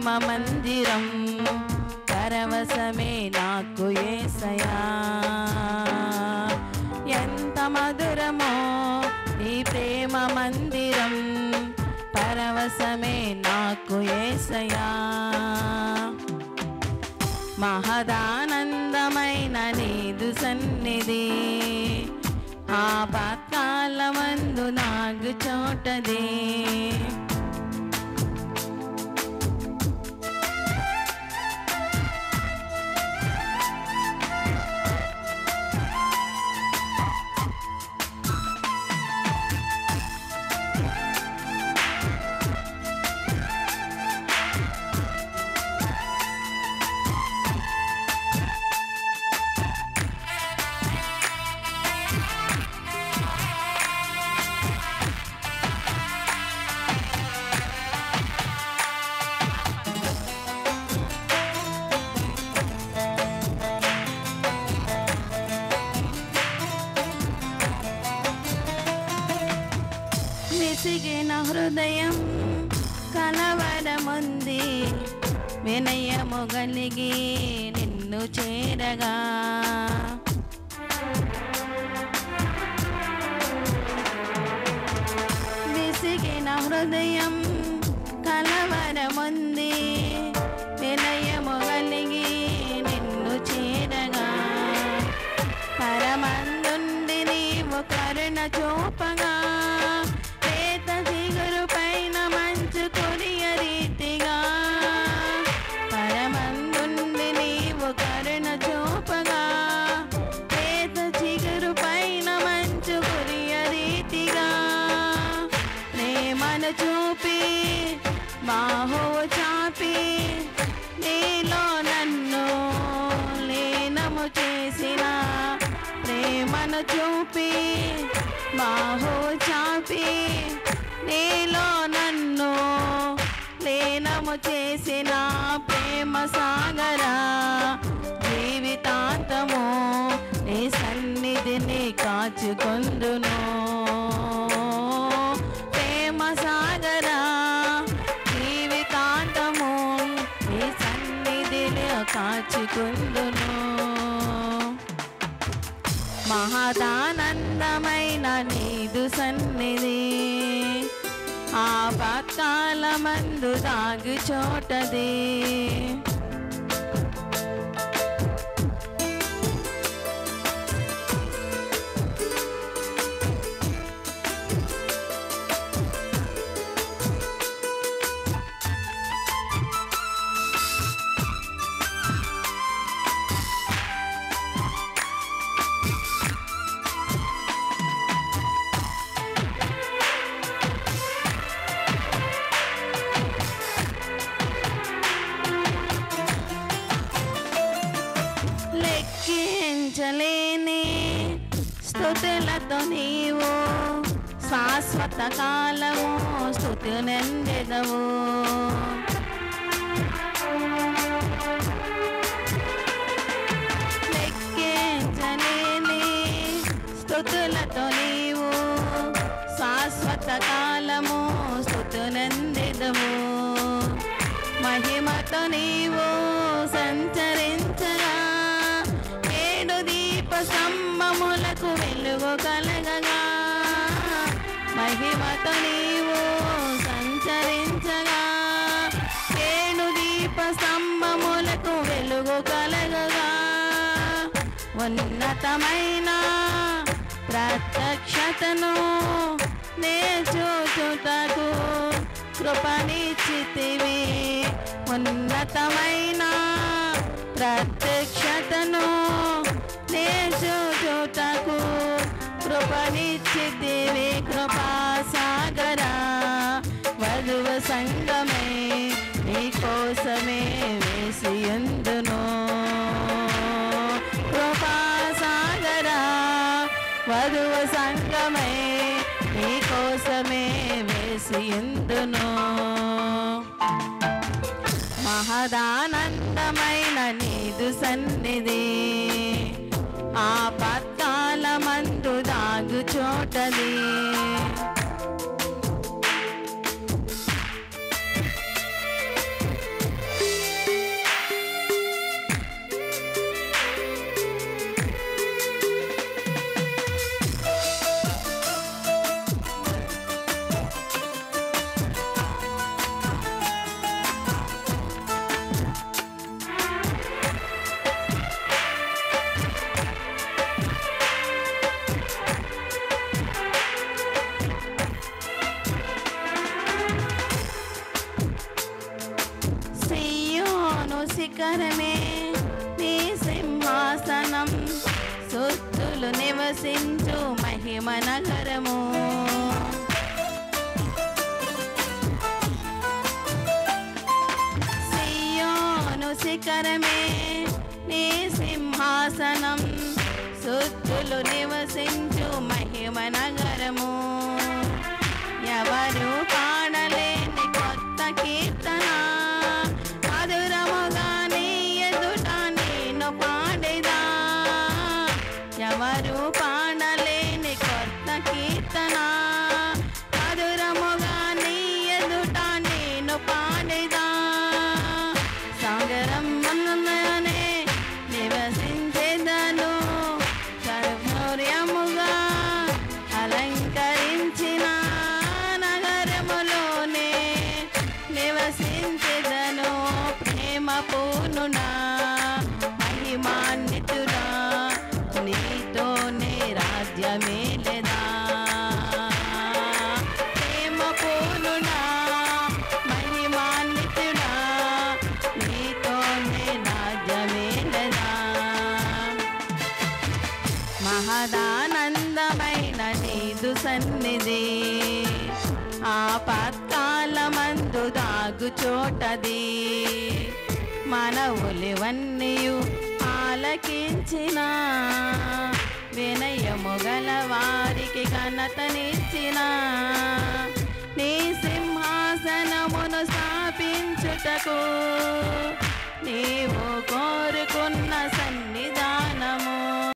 ప్రేమ మందిరం పరవశమే నాకు యేసయ్యా. ఎంత మధురమో నీ ప్రేమ మందిరం పరవశమే నాకు యేసయ్యా. మహదానందమైన నీదు సన్నిధి ఆపత్కాలమందు నాగు చోటది. విసిగిన హృదయం కలవరముంది, వినయము కలిగి నిన్ను చేరగా. విసిగిన హృదయం కలవరముంది, వినయము కలిగి నిన్ను చేరగా. పరమందుండి నీవు కరుణ చూపగా, పైన మంచు కొరియ రీతిగా. పరమందుండి నీవు కరుణ చూపగా, పేద చిగురు పైన మంచు కొరియ రీతిగా. ప్రేమను చూపి బాహువు చాపి నీలో నన్ను లీనము చేసిన. ప్రేమను చూపి బాహువు చాపి నీలో నన్ను లీనము చేసిన. ప్రేమ సాగరా జీవితాంతము నీ సన్నిధిని కాచుకొందును. ప్రేమ సాగరా జీవితాంతము నీ సన్నిధిని కాచుకొందును. మహదానందమైన నీదు సన్నిధి ఆపత్కాలమందు దాగు చోటది. లెక్కించలేని స్తుతులతో నీవు శాశ్వత కాలము స్తుతినెందెదవు. లెక్కించలేని స్తుతులతో నీవు శాశ్వత కాలము స్తుతినెందెదవు. మహిమతో నీవు సంచరించగా, ఏడు దీప స్తంభములకు వెలుగు కలగగా. మహిమతో నీవు సంచరించగా, ఏడు దీప స్తంభములకు వెలుగు కలగగా. ఉన్నతమైన ప్రత్యక్షతను నే చూచుటకు కృపనిచ్చితివి. ఉన్నతమైన ప్రత్యక్షతను నే చూచుటకు కృపనిచ్చితివి. కృపా సాగరా వధువు సంగమే నీ కోసమే వేసియుందును. కృపా సాగరా వధువు సంగమే నీ కోసమే వేసియుందును. మహదానందమైన నీదు సన్నిధి ఆపత్కాలమందు దాగు చోటది. శిఖరమే నీ సింహాసనం, సుత్తులు నివసించు మహిమ నగరము. సియోను శిఖరమే నీ సింహాసనం, సుత్తులు నివసించు మహిమ నగరము. ఎవరు పాడలేని కొత్త కీర్తన, మధురముగా నీ ఎదుట నేను పాడేదా. ఎవరు పాడలేని కొత్త కీర్తన, మధురముగా నీ ఎదుట నేను పాడేదా. సాగరం మననే నివసించేదను, సౌర్యముగా అలంకరించిన నగరములోనే నివసించెదను. ప్రేమ పూర్ణుడా మహిమాన్వితుడా, నీతోనే రాజ్యమేలెదా. ప్రేమ పూర్ణుడా మహిమాన్వితుడా, నీతోనే రాజ్యమేలెదా. మహదానందమైన నీదు సన్నిధి, ఆపత్కాలమందు దాగు చోటది. మనవులివన్నీయు ఆలకించిన, వినయము గల వారికి ఘనతనిచ్చిన. నీ సింహాసనమును స్థాపించుటకు నీవు కోరుకున్న సన్నిధానము,